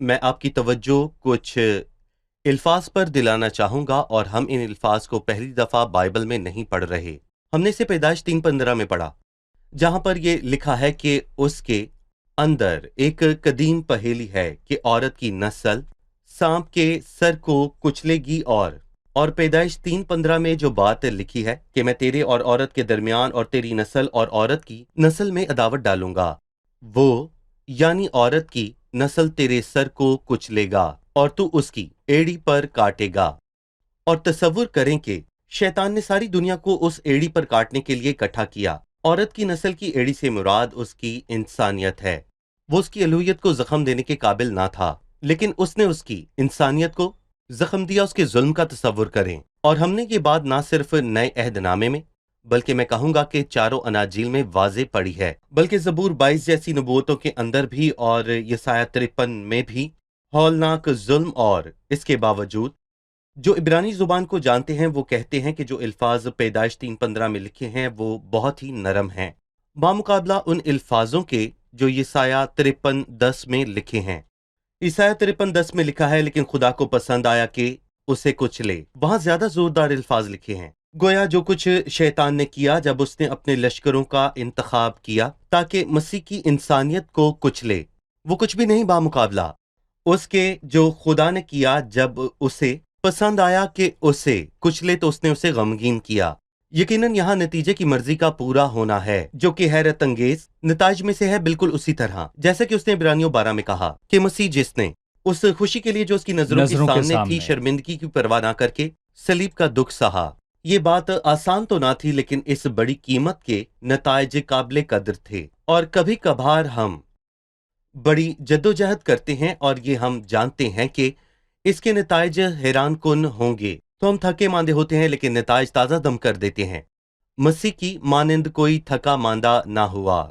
میں آپ کی توجہ کچھ الفاظ پر دلانا چاہوں گا، اور ہم ان الفاظ کو پہلی دفعہ بائبل میں نہیں پڑھ رہے۔ ہم نے اسے پیدائش 3:15 میں پڑھا، جہاں پر یہ لکھا ہے کہ اس کے اندر ایک قدیم پہیلی ہے کہ عورت کی نسل سانپ کے سر کو کچلے گی، اور پیدائش 3:15 میں جو بات لکھی ہے کہ میں تیرے اور عورت کے درمیان اور تیری نسل اور عورت کی نسل میں عداوت ڈالوں گا، وہ یعنی عورت کی نسل تیرے سر کو کچلے گا اور تو اس کی ایڑی پر کاٹے گا۔ اور تصور کریں کہ شیطان نے ساری دنیا کو اس ایڑی پر کاٹنے کے لیے اکٹھا کیا۔ عورت کی نسل کی ایڑی سے مراد اس کی انسانیت ہے۔ وہ اس کی الوہیت کو زخم دینے کے قابل نہ تھا، لیکن اس نے اس کی انسانیت کو زخم دیا۔ اس کے ظلم کا تصور کریں۔ اور ہم نے یہ بات نہ صرف نئے عہد نامے میں بلکہ میں کہوں گا کہ چاروں اناجیل میں واضح پڑھی ہے، بلکہ زبور 22 جیسی نبوتوں کے اندر بھی اور یسایہ 53 میں بھی ہولناک ظلم۔ اور اس کے باوجود جو عبرانی زبان کو جانتے ہیں وہ کہتے ہیں کہ جو الفاظ پیدائش 3:15 میں لکھے ہیں وہ بہت ہی نرم ہیں بامقابلہ ان الفاظوں کے جو یسایہ 53:10 میں لکھے ہیں۔ یسایہ 53:10 میں لکھا ہے لیکن خدا کو پسند آیا کہ اسے کچلے۔ وہاں زیادہ زوردار الفاظ لکھے ہیں، گویا جو کچھ شیطان نے کیا جب اس نے اپنے لشکروں کا انتخاب کیا تاکہ مسیح کی انسانیت کو کچلے، وہ کچھ بھی نہیں بامقابلہ اس کے جو خدا نے کیا۔ جب اسے پسند آیا کہ اسے کچلے تو اس نے اسے غمگین کیا۔ یقیناً یہاں نتیجے کی مرضی کا پورا ہونا ہے جو کہ حیرت انگیز نتائج میں سے ہے، بالکل اسی طرح جیسے کہ اس نے عبرانیوں 12 میں کہا کہ مسیح جس نے اس خوشی کے لیے جو اس کی نظروں کے سامنے تھی شرمندگی کی پرواہ نہ کر کے صلیب کا دکھ سہا۔ یہ بات آسان تو نہ تھی لیکن اس بڑی قیمت کے نتائج قابل قدر تھے۔ اور کبھی کبھار ہم بڑی جدوجہد کرتے ہیں اور یہ ہم جانتے ہیں کہ اس کے نتائج حیران کن ہوں گے، تو ہم تھکے ماندے ہوتے ہیں لیکن نتائج تازہ دم کر دیتے ہیں۔ مسیح کی مانند کوئی تھکا ماندہ نہ ہوا۔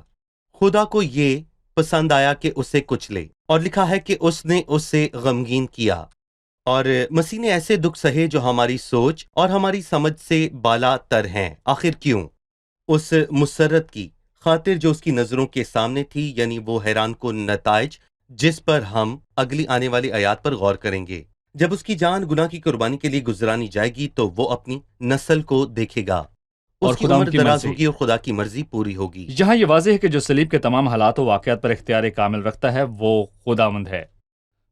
خدا کو یہ پسند آیا کہ اسے کچلے، اور لکھا ہے کہ اس نے اسے غمگین کیا۔ اور مسیح نے ایسے دکھ سہے جو ہماری سوچ اور ہماری سمجھ سے بالا تر ہیں۔ آخر کیوں؟ اس مسرت کی خاطر جو اس کی نظروں کے سامنے تھی، یعنی وہ حیران کن نتائج جس پر ہم اگلی آنے والی آیات پر غور کریں گے۔ جب اس کی جان گناہ کی قربانی کے لیے گزرانی جائے گی تو وہ اپنی نسل کو دیکھے گا، اس کی عمر دراز ہوگی اور خدا کی مرضی پوری ہوگی۔ جہاں یہ واضح ہے کہ جو صلیب کے تمام حالات و واقعات پر اختیار کامل رکھتا ہے وہ خداوند ہے،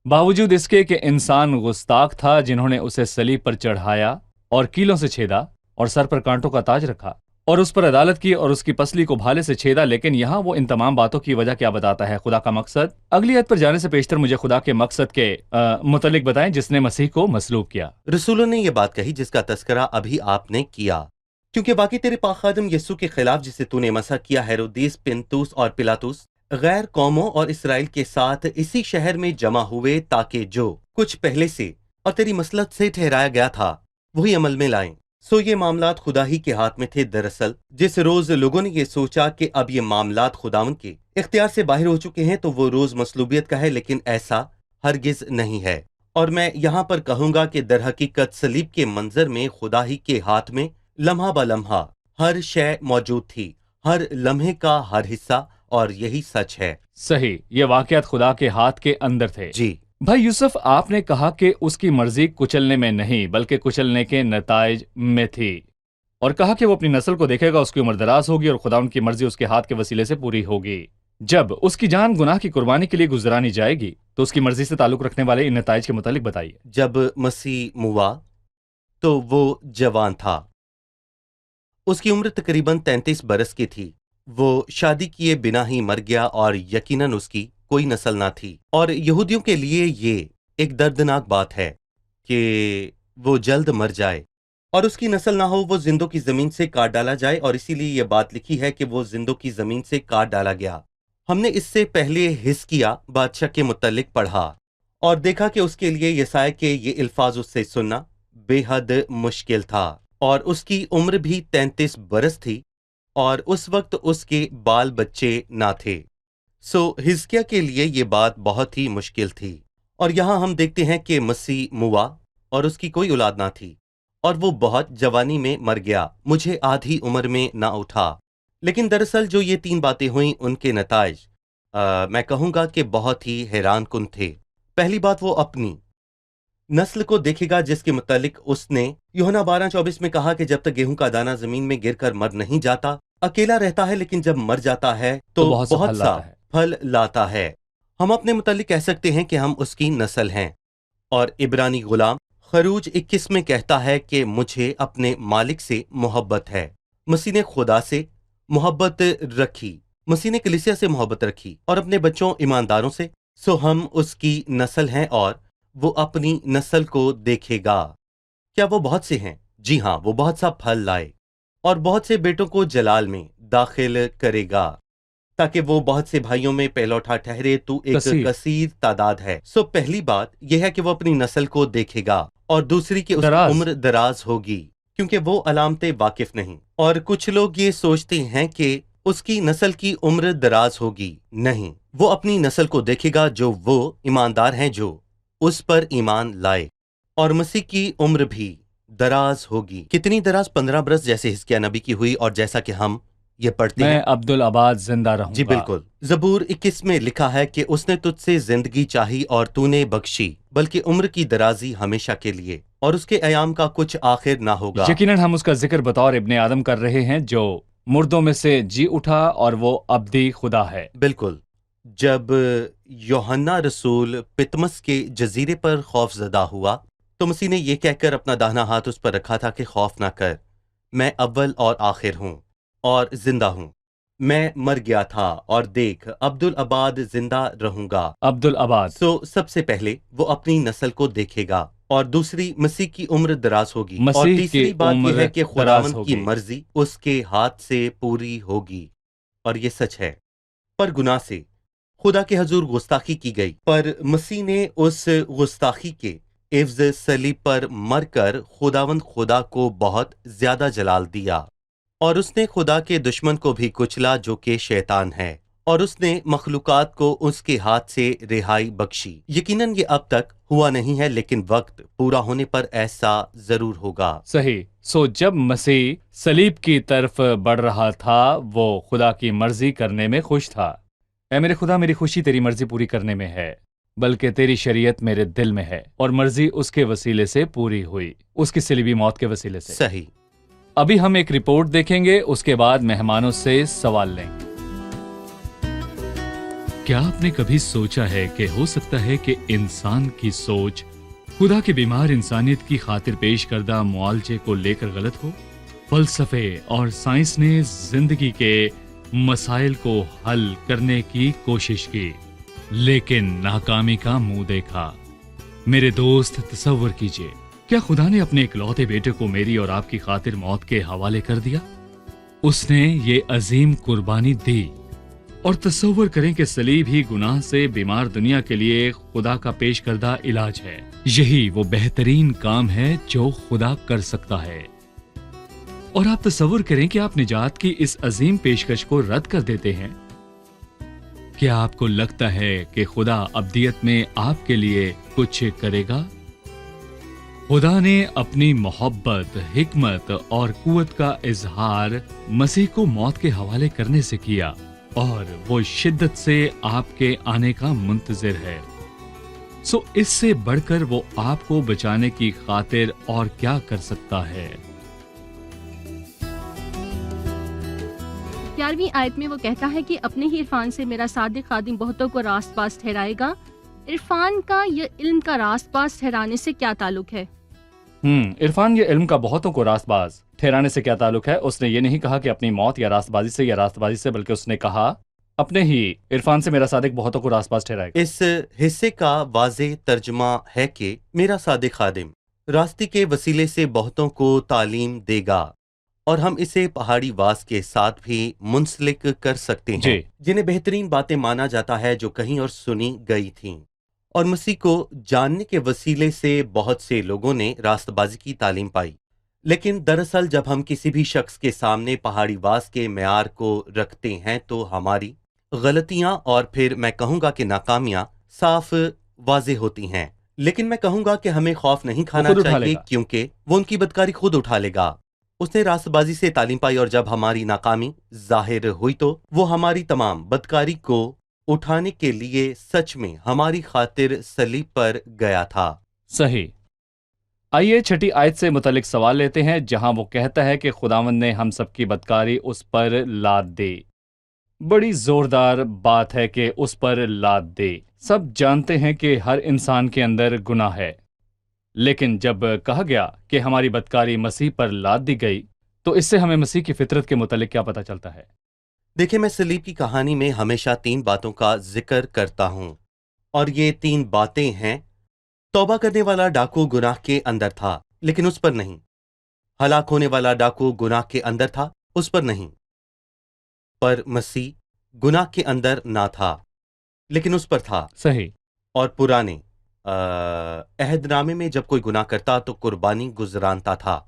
باوجود اس کے کہ انسان گستاخ تھا جنہوں نے اسے صلیب پر چڑھایا اور کیلوں سے چھیدا اور سر پر کانٹوں کا تاج رکھا اور اس پر عدالت کی اور اس کی پسلی کو بھالے سے چھیدا۔ لیکن یہاں وہ ان تمام باتوں کی وجہ کیا بتاتا ہے؟ خدا کا مقصد۔ اگلی آیت پر جانے سے پیشتر مجھے خدا کے مقصد کے متعلق بتائیں جس نے مسیح کو مصلوب کیا۔ رسولوں نے یہ بات کہی جس کا تذکرہ ابھی آپ نے کیا، کیونکہ باقی تیرے پاک خادم یسوع کے خلاف جسے تو نے مسح کیا، ہیرودیس، پنتوس اور پلاطس غیر قوموں اور اسرائیل کے ساتھ اسی شہر میں جمع ہوئے تاکہ جو کچھ پہلے سے اور تیری مصلحت سے ٹھہرایا گیا تھا وہی عمل میں لائیں۔ سو یہ معاملات خدا ہی کے ہاتھ میں تھے۔ دراصل جس روز لوگوں نے یہ سوچا کہ اب یہ معاملات خداوند کے اختیار سے باہر ہو چکے ہیں تو وہ روز مصلوبیت کا ہے، لیکن ایسا ہرگز نہیں ہے۔ اور میں یہاں پر کہوں گا کہ در حقیقت صلیب کے منظر میں خدا ہی کے ہاتھ میں لمحہ با لمحہ ہر شے موجود تھی، ہر لمحے کا ہر حصہ، اور یہی سچ ہے۔ صحیح، یہ واقعات خدا کے ہاتھ کے اندر تھے۔ جی بھائی یوسف، آپ نے کہا کہ اس کی مرضی کچلنے میں نہیں بلکہ کچلنے کے نتائج میں تھی، اور کہا کہ وہ اپنی نسل کو دیکھے گا، اس کی عمر دراز ہوگی اور خدا ان کی مرضی اس کے ہاتھ کے وسیلے سے پوری ہوگی۔ جب اس کی جان گناہ کی قربانی کے لیے گزرانی جائے گی تو اس کی مرضی سے تعلق رکھنے والے ان نتائج کے متعلق بتائیے۔ جب مسیح موا تو وہ جوان تھا، اس کی عمر تقریباً 33 برس کی تھی۔ وہ شادی کیے بنا ہی مر گیا اور یقیناً اس کی کوئی نسل نہ تھی، اور یہودیوں کے لیے یہ ایک دردناک بات ہے کہ وہ جلد مر جائے اور اس کی نسل نہ ہو، وہ زندوں کی زمین سے کاٹ ڈالا جائے، اور اسی لیے یہ بات لکھی ہے کہ وہ زندوں کی زمین سے کاٹ ڈالا گیا۔ ہم نے اس سے پہلے حزقیہ بادشاہ کے متعلق پڑھا اور دیکھا کہ اس کے لیے یسایہ کے یہ الفاظ اس سے سننا بے حد مشکل تھا، اور اس کی عمر بھی 33 برس تھی اور اس وقت اس کے بال بچے نہ تھے۔ سو حزقیہ کے لیے یہ بات بہت ہی مشکل تھی، اور یہاں ہم دیکھتے ہیں کہ مسیح موا اور اس کی کوئی اولاد نہ تھی، اور وہ بہت جوانی میں مر گیا، مجھے آدھی عمر میں نہ اٹھا۔ لیکن دراصل جو یہ 3 باتیں ہوئیں ان کے نتائج میں کہوں گا کہ بہت ہی حیران کن تھے۔ پہلی بات وہ اپنی نسل کو دیکھے گا جس کے متعلق اس نے یوحنا 12:24 میں کہا کہ جب تک گیہوں کا دانہ زمین میں گر کر مر نہیں جاتا، اکیلا رہتا ہے، لیکن جب مر جاتا ہے تو بہت سا پھل لاتا ہے۔ ہم اپنے متعلق کہہ سکتے ہیں کہ ہم اس کی نسل ہیں۔ اور عبرانی غلام خروج 21 میں کہتا ہے کہ مجھے اپنے مالک سے محبت ہے۔ مسیح نے خدا سے محبت رکھی، مسیح نے کلیسیا سے محبت رکھی اور اپنے بچوں ایمانداروں سے، سو ہم اس کی نسل ہیں اور وہ اپنی نسل کو دیکھے گا۔ کیا وہ بہت سے ہیں؟ جی ہاں، وہ بہت سا پھل لائے اور بہت سے بیٹوں کو جلال میں داخل کرے گا تاکہ وہ بہت سے بھائیوں میں پہلوٹا ٹھہرے۔ تو ایک کثیر تعداد ہے۔ سو پہلی بات یہ ہے کہ وہ اپنی نسل کو دیکھے گا، اور دوسری کہ اس کی عمر دراز ہوگی، کیونکہ وہ علامتیں واقف نہیں۔ اور کچھ لوگ یہ سوچتے ہیں کہ اس کی نسل کی عمر دراز ہوگی۔ نہیں، وہ اپنی نسل کو دیکھے گا جو وہ ایماندار ہیں جو اس پر ایمان لائے، اور مسیح کی عمر بھی دراز ہوگی۔ کتنی دراز؟ 15 برس جیسے حزقیاہ نبی کی ہوئی، اور جیسا کہ ہم یہ پڑھتے ہیں، میں عبدالآباد زندہ رہوں گا۔ جی بالکل۔ زبور 21 میں لکھا ہے کہ اس نے تجھ سے زندگی چاہی اور تو نے بخشی، بلکہ عمر کی درازی ہمیشہ کے لیے، اور اس کے ایام کا کچھ آخر نہ ہوگا۔ یقیناً ہم اس کا ذکر بطور ابن آدم کر رہے ہیں جو مردوں میں سے جی اٹھا اور وہ ابدی خدا ہے۔ بالکل۔ جب یوحنا رسول پتمس کے جزیرے پر خوف زدہ ہوا تو مسیح نے یہ کہہ کر اپنا داہنا ہاتھ اس پر رکھا تھا کہ خوف نہ کر، میں اول اور آخر ہوں اور زندہ ہوں۔ میں مر گیا تھا اور دیکھ عبدالآباد زندہ رہوں گا۔ عبدالآباد۔ سو سب سے پہلے وہ اپنی نسل کو دیکھے گا، اور دوسری مسیح کی عمر دراز ہوگی، اور تیسری بات یہ ہے کہ خداوند کی مرضی اس کے ہاتھ سے پوری ہوگی، اور یہ سچ ہے۔ پر گناہ سے خدا کے حضور گستاخی کی گئی، پر مسیح نے اس گستاخی کے عوض صلیب پر مر کر خداوند خدا کو بہت زیادہ جلال دیا، اور اس نے خدا کے دشمن کو بھی کچلا جو کہ شیطان ہے، اور اس نے مخلوقات کو اس کے ہاتھ سے رہائی بخشی۔ یقیناً یہ اب تک ہوا نہیں ہے، لیکن وقت پورا ہونے پر ایسا ضرور ہوگا۔ صحیح۔ سو جب مسیح صلیب کی طرف بڑھ رہا تھا وہ خدا کی مرضی کرنے میں خوش تھا۔ اے میرے خدا، میری خوشی تیری مرضی پوری کرنے میں ہے، بلکہ تیری شریعت میرے دل میں ہے، اور مرضی اس کے وسیلے سے پوری ہوئی، اس کی صلیبی موت کے وسیلے سے۔ صحیح۔ ابھی ہم ایک رپورٹ دیکھیں گے، اس کے بعد مہمانوں سے سوال لیں گے۔ کیا آپ نے کبھی سوچا ہے کہ ہو سکتا ہے کہ انسان کی سوچ خدا کے بیمار انسانیت کی خاطر پیش کردہ معالجے کو لے کر غلط ہو؟ فلسفے اور سائنس نے زندگی کے مسائل کو حل کرنے کی کوشش کی، لیکن ناکامی کا منہ دیکھا۔ میرے دوست، تصور کیجئے، کیا خدا نے اپنے اکلوتے بیٹے کو میری اور آپ کی خاطر موت کے حوالے کر دیا؟ اس نے یہ عظیم قربانی دی، اور تصور کریں کہ صلیب ہی گناہ سے بیمار دنیا کے لیے خدا کا پیش کردہ علاج ہے۔ یہی وہ بہترین کام ہے جو خدا کر سکتا ہے، اور آپ تصور کریں کہ آپ نجات کی اس عظیم پیشکش کو رد کر دیتے ہیں۔ کیا آپ کو لگتا ہے کہ خدا ابدیت میں آپ کے لیے کچھ کرے گا؟ خدا نے اپنی محبت، حکمت اور قوت کا اظہار مسیح کو موت کے حوالے کرنے سے کیا، اور وہ شدت سے آپ کے آنے کا منتظر ہے۔ سو اس سے بڑھ کر وہ آپ کو بچانے کی خاطر اور کیا کر سکتا ہے؟ 11ویں آیت میں وہ کہتا ہے کہ اپنے ہی عرفان سے میرا صادق خادم بہتوں کو راست باز ٹھہرائے گا۔ عرفان کا یا علم کا راست باز ٹھہرانے سے کیا تعلق ہے؟ عرفان یا علم کا بہتوں کو راست باز ٹھہرانے سے کیا تعلق ہے؟ اس نے یہ نہیں کہا کہ اپنی موت یا راست بازی سے یا راست بازی سے، بلکہ اس نے کہا اپنے ہی عرفان سے میرا صادق بہتوں کو راست باز ٹھہرائے گا۔ اس حصے کا واضح ترجمہ ہے کہ میرا صادق خادم راستے کے وسیلے سے بہتوں کو تعلیم دے گا، اور ہم اسے پہاڑی واس کے ساتھ بھی منسلک کر سکتے ہیں، جنہیں بہترین باتیں مانا جاتا ہے جو کہیں اور سنی گئی تھیں، اور مسیح کو جاننے کے وسیلے سے بہت سے لوگوں نے راست بازی کی تعلیم پائی۔ لیکن دراصل جب ہم کسی بھی شخص کے سامنے پہاڑی واس کے معیار کو رکھتے ہیں تو ہماری غلطیاں اور پھر میں کہوں گا کہ ناکامیاں صاف واضح ہوتی ہیں۔ لیکن میں کہوں گا کہ ہمیں خوف نہیں کھانا چاہیے، کیونکہ وہ ان کی بدکاری خود اٹھا لے گا۔ اس نے راست بازی سے تعلیم پائی، اور جب ہماری ناکامی ظاہر ہوئی تو وہ ہماری تمام بدکاری کو اٹھانے کے لیے سچ میں ہماری خاطر صلیب پر گیا تھا۔ صحیح۔ آئیے چھٹی آیت سے متعلق سوال لیتے ہیں، جہاں وہ کہتا ہے کہ خداوند نے ہم سب کی بدکاری اس پر لاد دی۔ بڑی زوردار بات ہے کہ اس پر لاد دے۔ سب جانتے ہیں کہ ہر انسان کے اندر گناہ ہے، لیکن جب کہا گیا کہ ہماری بدکاری مسیح پر لاد دی گئی تو اس سے ہمیں مسیح کی فطرت کے متعلق کیا پتہ چلتا ہے؟ دیکھیں، میں صلیب کی کہانی میں ہمیشہ 3 باتوں کا ذکر کرتا ہوں، اور یہ 3 باتیں ہیں۔ توبہ کرنے والا ڈاکو گناہ کے اندر تھا، لیکن اس پر نہیں۔ ہلاک ہونے والا ڈاکو گناہ کے اندر تھا، اس پر نہیں۔ پر مسیح گناہ کے اندر نہ تھا، لیکن اس پر تھا۔ صحیح۔ اور پرانے عہد نامے میں جب کوئی گناہ کرتا تو قربانی گزرانتا تھا،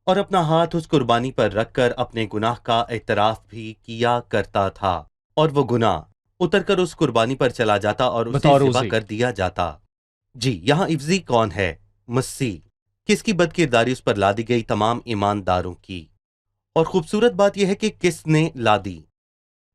اور اپنا ہاتھ اس قربانی پر رکھ کر اپنے گناہ کا اعتراف بھی کیا کرتا تھا، اور وہ گناہ اتر کر اس قربانی پر چلا جاتا اور اسے بطور ذبح عزی۔ کر دیا جاتا۔ جی، یہاں عوضی کون ہے؟ مسیح۔ کس کی بد کرداری اس پر لادی گئی؟ تمام ایمانداروں کی۔ اور خوبصورت بات یہ ہے کہ کس نے لادی؟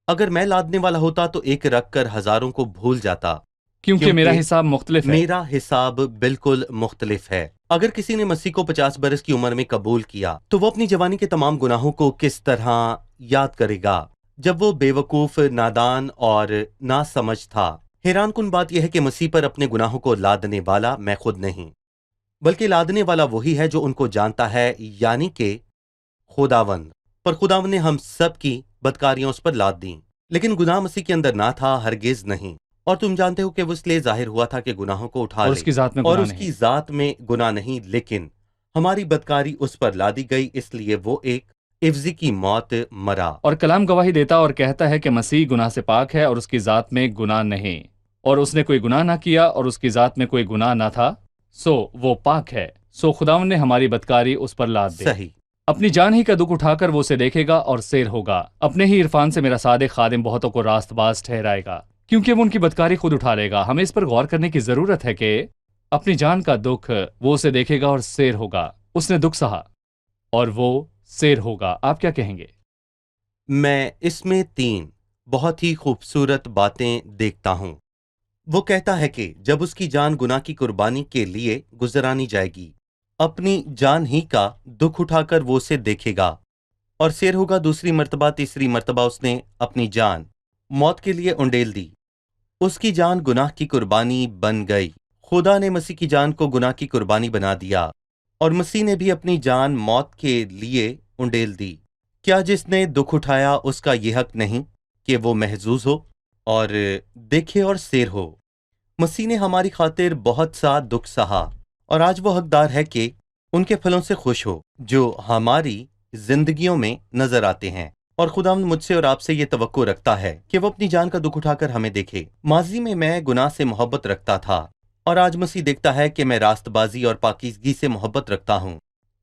اگر میں لادنے والا ہوتا تو ایک رکھ کر ہزاروں کو بھول جاتا، کیونکہ میرا حساب مختلف ہے۔ میرا حساب بالکل مختلف ہے۔ اگر کسی نے مسیح کو 50 برس کی عمر میں قبول کیا تو وہ اپنی جوانی کے تمام گناہوں کو کس طرح یاد کرے گا جب وہ بے وقوف، نادان اور ناسمجھ تھا؟ حیران کن بات یہ ہے کہ مسیح پر اپنے گناہوں کو لادنے والا میں خود نہیں، بلکہ لادنے والا وہی ہے جو ان کو جانتا ہے، یعنی کہ خداوند۔ پر خداوند نے ہم سب کی بدکاریاں اس پر لاد دیں، لیکن گناہ مسیح کے اندر نہ تھا، ہرگز نہیں۔ اور تم جانتے ہو کہ وہ اس لیے ظاہر ہوا تھا کہ گناہوں کو اٹھا اور لے، اس کی ذات میں اور گناہ اس نہیں۔ کی ذات میں گناہ نہیں، لیکن ہماری بدکاری اس پر لادی گئی، اس لیے وہ ایک عوضی کی موت مرا۔ اور کلام گواہی دیتا اور کہتا ہے کہ مسیح گناہ سے پاک ہے اور اس کی ذات میں گناہ نہیں، اور اس نے کوئی گناہ نہ کیا اور اس کی ذات میں کوئی گناہ نہ تھا، سو وہ پاک ہے۔ سو خداوند نے ہماری بدکاری اس پر لاد دی۔ صحیح۔ اپنی جان ہی کا دکھ اٹھا کر وہ اسے دیکھے گا اور سیر ہوگا۔ اپنے ہی عرفان سے میرا صادق خادم بہتوں کو راست باز ٹھہرائے گا، کیونکہ وہ ان کی بدکاری خود اٹھا لے گا۔ ہمیں اس پر غور کرنے کی ضرورت ہے کہ اپنی جان کا دکھ وہ اسے دیکھے گا اور سیر ہوگا۔ اس نے دکھ سہا اور وہ سیر ہوگا۔ آپ کیا کہیں گے؟ میں اس میں 3 بہت ہی خوبصورت باتیں دیکھتا ہوں۔ وہ کہتا ہے کہ جب اس کی جان گناہ کی قربانی کے لیے گزرانی جائے گی، اپنی جان ہی کا دکھ اٹھا کر وہ اسے دیکھے گا اور سیر ہوگا۔ دوسری مرتبہ، تیسری مرتبہ اس نے اپنی جان موت کے لیے انڈیل دی۔ اس کی جان گناہ کی قربانی بن گئی۔ خدا نے مسیح کی جان کو گناہ کی قربانی بنا دیا، اور مسیح نے بھی اپنی جان موت کے لیے انڈیل دی۔ کیا جس نے دکھ اٹھایا اس کا یہ حق نہیں کہ وہ محظوظ ہو اور دیکھے اور سیر ہو؟ مسیح نے ہماری خاطر بہت سا دکھ سہا، اور آج وہ حقدار ہے کہ ان کے پھلوں سے خوش ہو جو ہماری زندگیوں میں نظر آتے ہیں۔ اور خداوند مجھ سے اور آپ سے یہ توقع رکھتا ہے کہ وہ اپنی جان کا دکھ اٹھا کر ہمیں دیکھے۔ ماضی میں گناہ سے محبت رکھتا تھا، اور آج مسیح دیکھتا ہے کہ میں راست بازی اور پاکیزگی سے محبت رکھتا ہوں،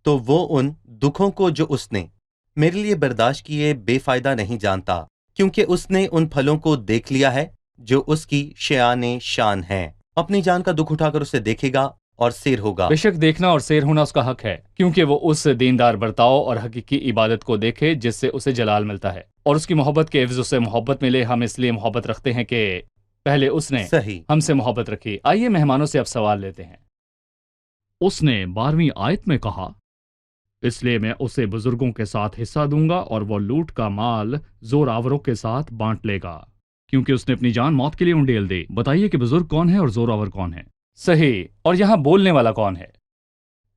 تو وہ ان دکھوں کو جو اس نے میرے لیے برداشت کیے بے فائدہ نہیں جانتا، کیونکہ اس نے ان پھلوں کو دیکھ لیا ہے جو اس کی شیان شان ہیں۔ اپنی جان کا دکھ اٹھا کر اسے دیکھے گا اور سیر ہوگا۔ بے شک دیکھنا اور سیر ہونا اس کا حق ہے، کیونکہ وہ اس دیندار برتاؤ اور حقیقی عبادت کو دیکھے جس سے اسے جلال ملتا ہے، اور اس کی محبت کے عوض اسے محبت ملے۔ ہم اس لیے محبت رکھتے ہیں کہ پہلے اس نے صحیح۔ ہم سے محبت رکھی۔ آئیے مہمانوں سے اب سوال لیتے ہیں۔ اس نے 12ویں آیت میں کہا، اس لیے میں اسے بزرگوں کے ساتھ حصہ دوں گا اور وہ لوٹ کا مال زور آوروں کے ساتھ بانٹ لے گا، کیونکہ اس نے اپنی جان موت کے لیے انڈیل دی۔ بتائیے کہ بزرگ کون ہے اور زور آور کون ہے؟ صحیح۔ اور یہاں بولنے والا کون ہے؟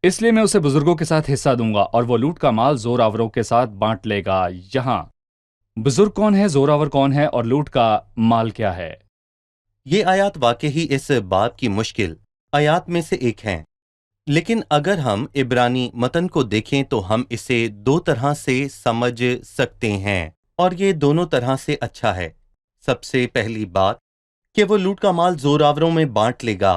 اس لیے میں اسے بزرگوں کے ساتھ حصہ دوں گا اور وہ لوٹ کا مال زور آوروں کے ساتھ بانٹ لے گا۔ یہاں بزرگ کون ہے، زور آور کون ہے، اور لوٹ کا مال کیا ہے؟ یہ آیات واقعی اس باب کی مشکل آیات میں سے ایک ہیں، لیکن اگر ہم عبرانی متن کو دیکھیں تو ہم اسے 2 طرح سے سمجھ سکتے ہیں، اور یہ دونوں طرح سے اچھا ہے۔ سب سے پہلی بات کہ وہ لوٹ کا مال زور آوروں میں بانٹ لے گا،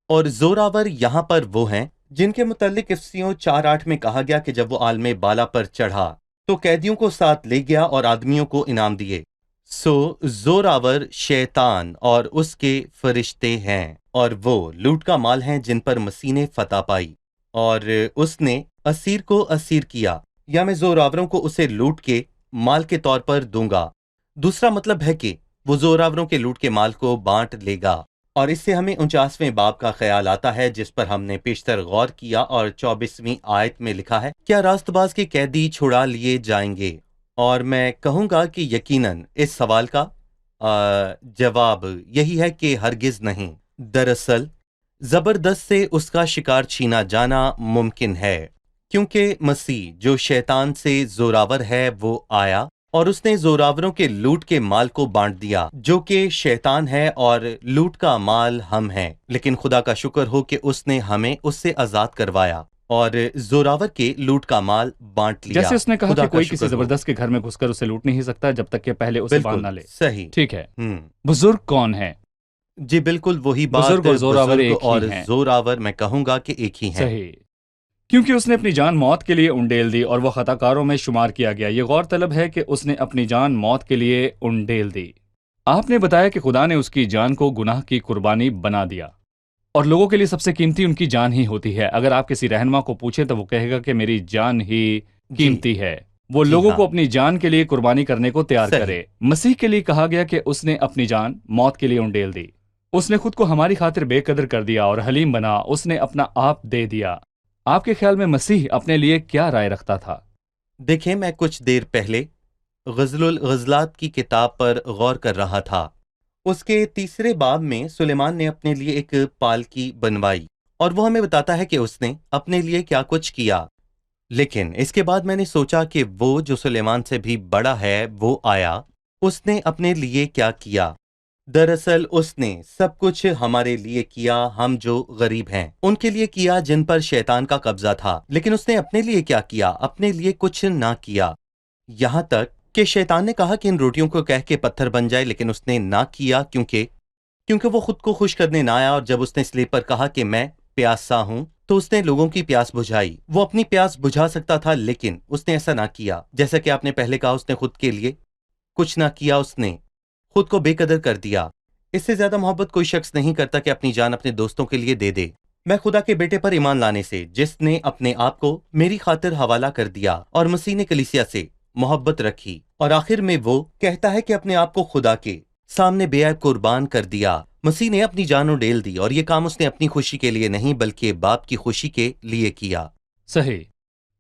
اور زور آور یہاں پر وہ ہیں جن کے متعلق افسیوں 4:8 میں کہا گیا کہ جب وہ عالم بالا پر چڑھا تو قیدیوں کو ساتھ لے گیا اور آدمیوں کو انعام دیے۔ سو زور آور شیطان اور اس کے فرشتے ہیں، اور وہ لوٹ کا مال ہیں جن پر مسیح نے فتح پائی، اور اس نے اسیر کو اسیر کیا، یا میں زور آوروں کو اسے لوٹ کے مال کے طور پر دوں گا۔ دوسرا مطلب ہے کہ وہ زوراوروں کے لوٹ کے مال کو بانٹ لے گا۔ اور اس سے ہمیں 49ویں باب کا خیال آتا ہے جس پر ہم نے پیشتر غور کیا، اور 24ویں آیت میں لکھا ہے، کیا راست باز کے قیدی چھڑا لیے جائیں گے؟ اور میں کہوں گا کہ یقیناً اس سوال کا جواب یہی ہے کہ ہرگز نہیں۔ دراصل زبردست سے اس کا شکار چھینا جانا ممکن ہے، کیونکہ مسیح جو شیطان سے زوراور ہے وہ آیا اور اس نے زوراوروں کے لوٹ کے مال کو بانٹ دیا، جو کہ شیطان ہے، اور لوٹ کا مال ہم ہیں۔ لیکن خدا کا شکر ہو کہ اس نے ہمیں اس سے آزاد کروایا اور زوراور کے لوٹ کا مال بانٹ لیا۔ جیسے اس نے کہا خدا کہ کا کوئی شکر کسی ہو۔ زبردست کے گھر میں گھس کر اسے لوٹ نہیں سکتا جب تک کہ پہلے اسے باندھ نہ لے۔ صحیح۔ ٹھیک ہے، ہم بزرگ کون ہے؟ جی بالکل وہی بات، بزرگ اور زوراور ایک ہی اور ہیں۔ زوراور میں کہوں گا کہ ایک ہی ہیں۔ صحیح، کیونکہ اس نے اپنی جان موت کے لیے انڈیل دی اور وہ خطا کاروں میں شمار کیا گیا۔ یہ غور طلب ہے کہ اس نے اپنی جان موت کے لیے انڈیل دی۔ آپ نے بتایا کہ خدا نے اس کی جان کو گناہ کی قربانی بنا دیا، اور لوگوں کے لیے سب سے قیمتی ان کی جان ہی ہوتی ہے۔ اگر آپ کسی رہنما کو پوچھیں تو وہ کہے گا کہ میری جان ہی قیمتی ہے۔ وہ جی لوگوں ہاں۔ کو اپنی جان کے لیے قربانی کرنے کو تیار صحیح۔ کرے۔ مسیح کے لیے کہا گیا کہ اس نے اپنی جان موت کے لیے انڈیل دی۔ اس نے خود کو ہماری خاطر بے قدر کر دیا اور حلیم بنا، اس نے اپنا آپ دے دیا۔ آپ کے خیال میں مسیح اپنے لیے کیا رائے رکھتا تھا؟ دیکھیں، میں کچھ دیر پہلے غزل الغزلات کی کتاب پر غور کر رہا تھا۔ اس کے 3 باب میں سلیمان نے اپنے لیے ایک پالکی بنوائی، اور وہ ہمیں بتاتا ہے کہ اس نے اپنے لیے کیا کچھ کیا۔ لیکن اس کے بعد میں نے سوچا کہ وہ جو سلیمان سے بھی بڑا ہے وہ آیا، اس نے اپنے لیے کیا کیا؟ دراصل اس نے سب کچھ ہمارے لیے کیا، ہم جو غریب ہیں ان کے لیے کیا جن پر شیطان کا قبضہ تھا۔ لیکن اس نے اپنے لیے کیا کیا؟ اپنے لیے کچھ نہ کیا، یہاں تک کہ شیطان نے کہا کہ ان روٹیوں کو کہہ کے پتھر بن جائے، لیکن اس نے نہ کیا، کیونکہ وہ خود کو خوش کرنے نہ آیا۔ اور جب اس نے سلیب پر کہا کہ میں پیاسا ہوں تو اس نے لوگوں کی پیاس بجھائی۔ وہ اپنی پیاس بجھا سکتا تھا، لیکن اس نے ایسا نہ کیا۔ جیسا کہ آپ نے پہلے کہا، اس نے خود کے لیے کچھ نہ کیا، اس نے خود کو بے قدر کر دیا۔ اس سے زیادہ محبت کوئی شخص نہیں کرتا کہ اپنی جان اپنے دوستوں کے لیے دے دے۔ میں خدا کے بیٹے پر ایمان لانے سے، جس نے اپنے آپ کو میری خاطر حوالہ کر دیا، اور مسیح نے کلیسیا سے محبت رکھی، اور آخر میں وہ کہتا ہے کہ اپنے آپ کو خدا کے سامنے بے عیب قربان کر دیا۔ مسیح نے اپنی جان اڈیل دی، اور یہ کام اس نے اپنی خوشی کے لیے نہیں بلکہ باپ کی خوشی کے لیے کیا۔ صحیح،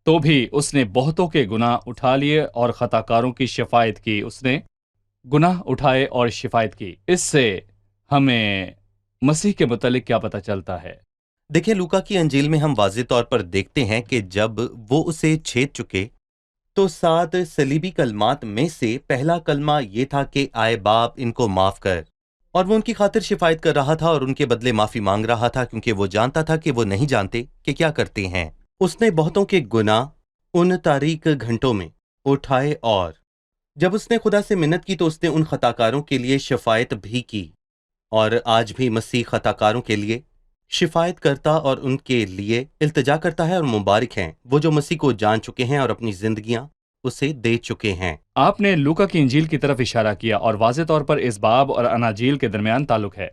تو بھی اس نے بہتوں کے گناہ اٹھا لیے اور خطا کاروں کی شفاعت کی۔ اس نے گناہ اٹھائے اور شفاعت کی۔ اس سے ہمیں مسیح کے متعلق کیا پتہ چلتا ہے؟ دیکھیں، لوکا کی انجیل میں ہم واضح طور پر دیکھتے ہیں کہ جب وہ اسے چھید چکے تو 7 صلیبی کلمات میں سے پہلا کلمہ یہ تھا کہ آئے باپ ان کو معاف کر، اور وہ ان کی خاطر شفاعت کر رہا تھا اور ان کے بدلے معافی مانگ رہا تھا، کیونکہ وہ جانتا تھا کہ وہ نہیں جانتے کہ کیا کرتے ہیں۔ اس نے بہتوں کے گناہ ان تاریک گھنٹوں میں اٹھائے، اور جب اس نے خدا سے منت کی تو اس نے ان خطاکاروں کے لیے شفاعت بھی کی، اور آج بھی مسیح خطاکاروں کے لیے شفاعت کرتا اور ان کے لیے التجا کرتا ہے، اور مبارک ہیں وہ جو مسیح کو جان چکے ہیں اور اپنی زندگیاں اسے دے چکے ہیں۔ آپ نے لوکا کی انجیل کی طرف اشارہ کیا، اور واضح طور پر اس باب اور اناجیل کے درمیان تعلق ہے۔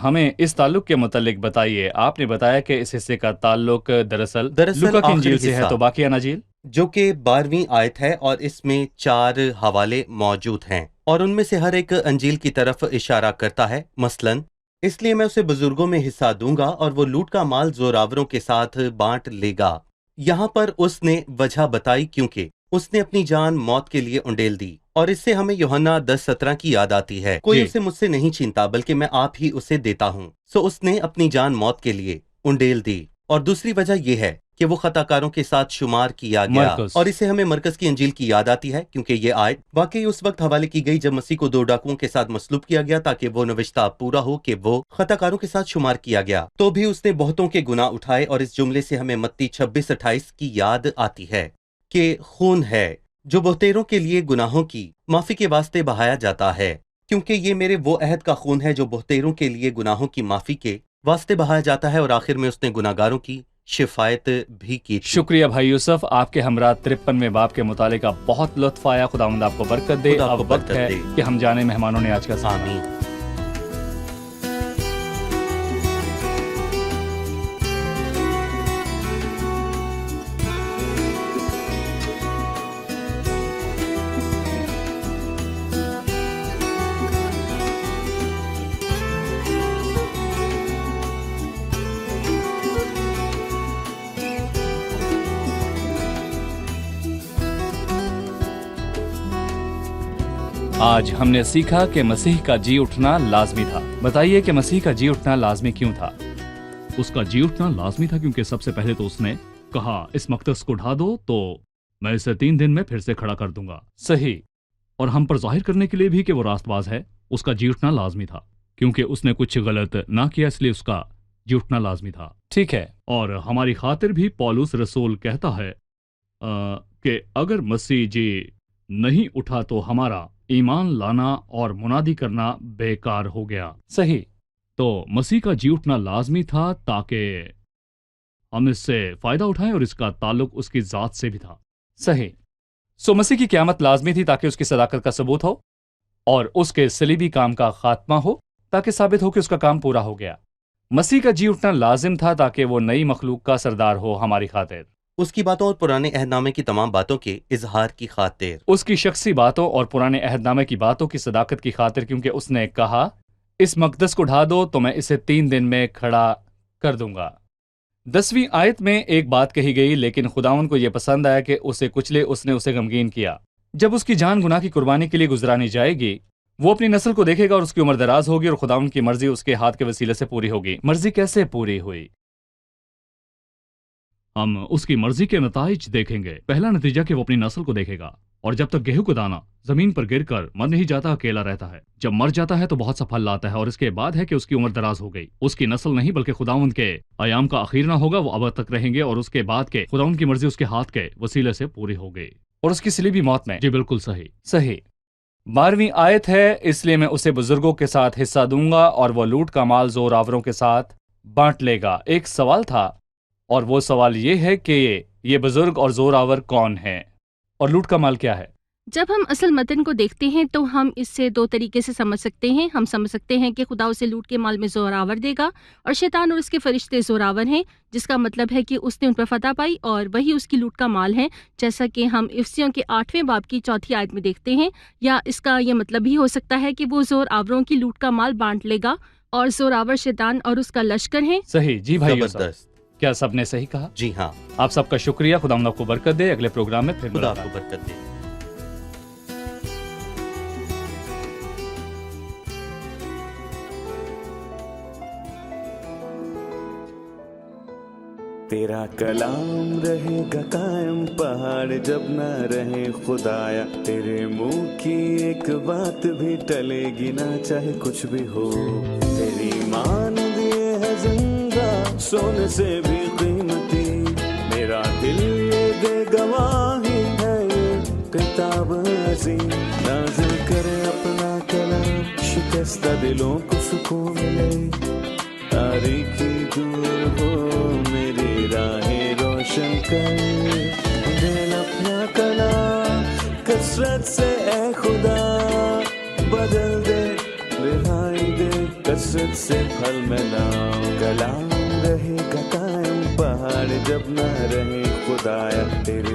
ہمیں اس تعلق کے متعلق بتائیے۔ آپ نے بتایا کہ اس حصے کا تعلق دراصل لوکا کی انجیل سے ہے، تو باقی اناجیل جو کہ 12ویں آیت ہے، اور اس میں 4 حوالے موجود ہیں، اور ان میں سے ہر ایک انجیل کی طرف اشارہ کرتا ہے۔ مثلاً اس لیے میں اسے بزرگوں میں حصہ دوں گا، اور وہ لوٹ کا مال زوراوروں کے ساتھ بانٹ لے گا۔ یہاں پر اس نے وجہ بتائی کیونکہ اس نے اپنی جان موت کے لیے انڈیل دی، اور اس سے ہمیں یوحنا 10:17 کی یاد آتی ہے، کوئی اسے مجھ سے نہیں چھینتا بلکہ میں آپ ہی اسے دیتا ہوں۔ سو اس نے اپنی جان موت کے لیے انڈیل دی، اور دوسری وجہ یہ ہے کہ وہ خطا کاروں کے ساتھ شمار کیا گیا، مرکز۔ اور اسے ہمیں مرکز کی انجیل کی یاد آتی ہے، کیونکہ یہ آیت واقعی اس وقت حوالے کی گئی جب مسیح کو 2 ڈاکوؤں کے ساتھ مصلوب کیا گیا، تاکہ وہ نوشتہ پورا ہو کہ وہ خطا کاروں کے ساتھ شمار کیا گیا۔ تو بھی اس نے بہتوں کے گناہ اٹھائے، اور اس جملے سے ہمیں متی 26:28 کی یاد آتی ہے کہ خون ہے جو بہتیروں کے لیے گناہوں کی معافی کے واسطے بہایا جاتا ہے، کیونکہ یہ میرے وہ عہد کا خون ہے جو بہتیروں کے لیے گناہوں کی معافی کے واسطے بہایا جاتا ہے۔ اور آخر میں اس نے گناہگاروں کی شفاعت بھی کی تھی۔ شکریہ بھائی یوسف، آپ کے ہمراہ 53ویں باب کے مطالعے کا بہت لطف آیا۔ خداوند آپ کو برکت دے۔ خدا آپ کو اب وقت برکت ہے دے۔ کہ ہم جانے مہمانوں نے آج کا سامنا۔ آمین۔ آج ہم نے سیکھا کہ مسیح کا جی اٹھنا لازمی تھا. بتائیے کہ مسیح کا جی اٹھنا لازمی کیوں تھا؟ اس کا جی اٹھنا لازمی تھا کیونکہ سب سے پہلے تو اس نے کہا اس مقدس کو ڈھا دو تو میں اسے 3 دن میں پھر سے کھڑا کر دوں گا. صحیح. اور ہم پر ظاہر کرنے کے لیے بھی کہ وہ راست باز ہے اس کا جی اٹھنا لازمی تھا کیونکہ اس نے کچھ غلط نہ کیا اس لیے اس کا جی اٹھنا لازمی تھا. ٹھیک ہے. اور ہماری خاطر بھی پولس رسول کہتا ہے کہ اگر مسیح جی نہیں اٹھا تو ہمارا ایمان لانا اور منادی کرنا بیکار ہو گیا. صحیح. تو مسیح کا جی اٹھنا لازمی تھا تاکہ ہم اس سے فائدہ اٹھائیں اور اس کا تعلق اس کی ذات سے بھی تھا. صحیح. سو مسیح کی قیامت لازمی تھی تاکہ اس کی صداقت کا ثبوت ہو اور اس کے صلیبی کام کا خاتمہ ہو تاکہ ثابت ہو کہ اس کا کام پورا ہو گیا. مسیح کا جی اٹھنا لازم تھا تاکہ وہ نئی مخلوق کا سردار ہو ہماری خاطر. اس کی باتوں اور پرانے عہد نامے کی تمام باتوں کے اظہار کی خاطر. اس کی شخصی باتوں اور پرانے عہد نامے کی باتوں کی صداقت کی خاطر کیونکہ اس نے کہا اس مقدس کو ڈھا دو تو میں اسے 3 دن میں کھڑا کر دوں گا. 10ویں آیت میں ایک بات کہی گئی لیکن خداوند کو یہ پسند آیا کہ اسے کچلے اس نے اسے غمگین کیا. جب اس کی جان گناہ کی قربانی کے لیے گزرانی جائے گی وہ اپنی نسل کو دیکھے گا اور اس کی عمر دراز ہوگی اور خداوند کی مرضی اس کے ہاتھ کے وسیلے سے پوری ہوگی. مرضی کیسے پوری ہوئی؟ ہم اس کی مرضی کے نتائج دیکھیں گے. پہلا نتیجہ کہ وہ اپنی نسل کو دیکھے گا اور جب تک گیہوں کا دانہ زمین پر گر کر مر نہیں جاتا اکیلا رہتا ہے. جب مر جاتا ہے تو بہت سا پھل لاتا ہے اور اس کے بعد ہے کہ اس کی عمر دراز ہو گئی. اس کی نسل نہیں بلکہ خداوند کے ایام کا اخیر نہ ہوگا. وہ ابد تک رہیں گے اور اس کے بعد کے خداوند کی مرضی اس کے ہاتھ کے وسیلے سے پوری ہو گئی. اور اس کی صلیبی موت میں. جی بالکل صحیح. صحیح. 12ویں آیت ہے اس لیے میں اسے بزرگوں کے ساتھ حصہ دوں گا اور وہ لوٹ کا مال زور آوروں کے ساتھ بانٹ لے گا. ایک سوال تھا اور وہ سوال یہ ہے کہ یہ بزرگ اور زور آور کون ہیں اور لوٹ کا مال کیا ہے؟ جب ہم اصل متن کو دیکھتے ہیں تو ہم اس سے 2 طریقے سے سمجھ سکتے ہیں. ہم سمجھ سکتے ہیں کہ خدا اسے لوٹ کے مال میں زور آور دے گا اور شیطان اور اس کے فرشتے زور آور ہیں جس کا مطلب ہے کہ اس نے ان پر فتح پائی اور وہی اس کی لوٹ کا مال ہے جیسا کہ ہم افسیوں کے 8ویں باب کی 4تھی آیت میں دیکھتے ہیں. یا اس کا یہ مطلب بھی ہو سکتا ہے کہ وہ زور آوروں کی لوٹ کا مال بانٹ لے گا اور زور آور شیطان اور اس کا لشکر ہیں. صحیح. جی بھائی زبردست. کیا سب نے صحیح کہا؟ جی ہاں. آپ سب کا شکریہ. خدا آپ کو برکت دے. اگلے پروگرام میں پھر خدا آپ ملاقات. کو برکت دے. تیرا کلام رہے گا قائم پہاڑ جب نہ رہے خدایا. تیرے منہ کی ایک بات بھی ٹلے گی نہ چاہے کچھ بھی ہو. تیری مان دیے ہے زندہ سونے سے بھی قیمتی. میرا دل یہ دے گواہی ہے یہ کتاب عظیم. نازل کرے اپنا کلام شکستہ دلوں کو سکون ملے. تاریکی دور ہو میری راہیں روشن کر. دل اپنا کلام کثرت سے اے خدا بدل دے. رہائی دے کثرت سے پھل میں لاؤ. کلام رہے گا قائم پہاڑ جب نہ رہے خدایا. تیرے